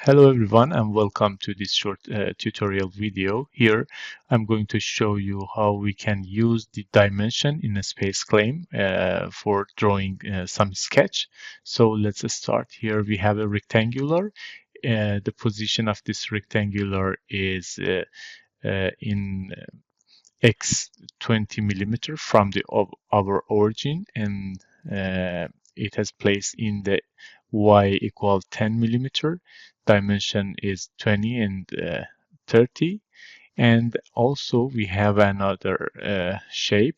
Hello everyone and welcome to this short tutorial video. Here I'm going to show you how we can use the dimension in a SpaceClaim for drawing some sketch. So let's start. Here we have a rectangular. The position of this rectangular is in x 20 millimeter from our origin, and it has placed in the y equal 10 millimeter. Dimension is 20 and 30. And also we have another shape,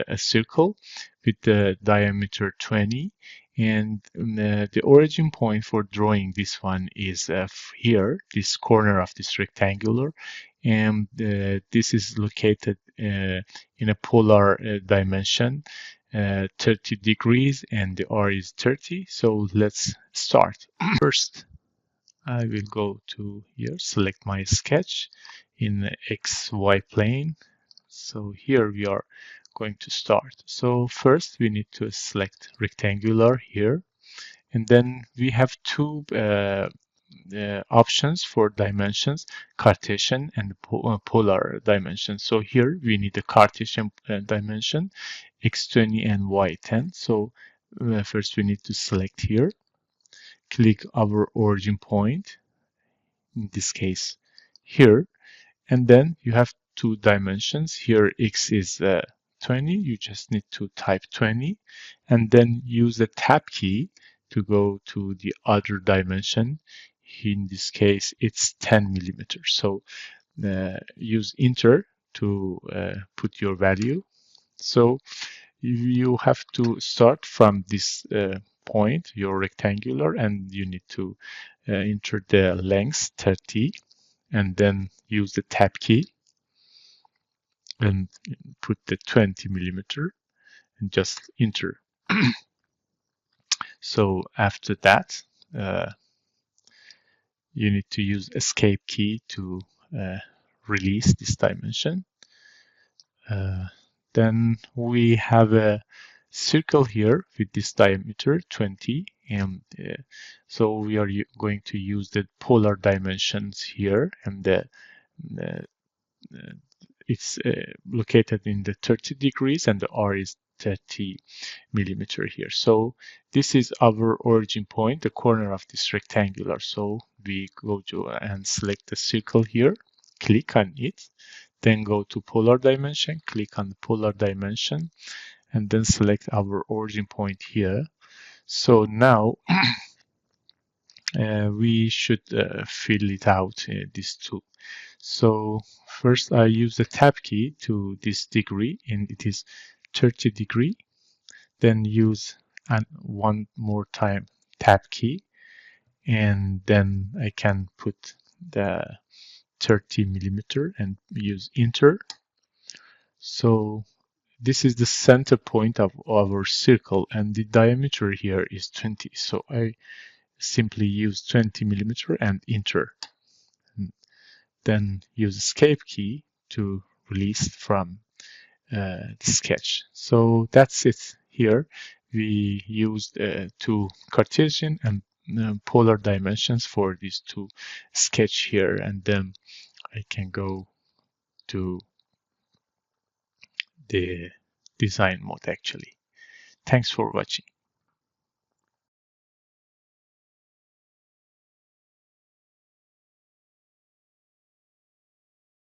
a circle with the diameter 20, and the origin point for drawing this one is here, this corner of this rectangular, and this is located in a polar dimension, 30 degrees, and the R is 30. So let's start. First, I will go to here, select my sketch in the XY plane. So here we are going to start. So first we need to select rectangular here, and then we have two options for dimensions, Cartesian and Polar dimension. So here we need a Cartesian dimension, x20 and y10. So first we need to select here, click our origin point, in this case here, and then you have two dimensions. Here x is 20, you just need to type 20 and then use the tab key to go to the other dimension. In this case it's 10 millimeters. So use enter to put your value. So you have to start from this point, your rectangular, and you need to enter the length 30 and then use the tab key and put the 20 millimeter and just enter. So after that you need to use escape key to release this dimension. Then we have a circle here with this diameter 20, and so we are going to use the polar dimensions here, and it's located in the 30 degrees and the R is 30 millimeter here. So this is our origin point, the corner of this rectangular. So we go to and select the circle here, click on it, then go to polar dimension, click on the polar dimension, and then select our origin point here. So now we should fill it out, these two. So first I use the tab key to this degree, and it is 30 degree. Then use one more time tab key, and then I can put the 30 millimeter and use enter. So this is the center point of our circle, and the diameter here is 20. So I simply use 20 millimeter and enter. And then use escape key to release from the sketch. So that's it. Here we used two Cartesian and polar dimensions for these two sketch here, and then I can go to the design mode actually. Thanks for watching.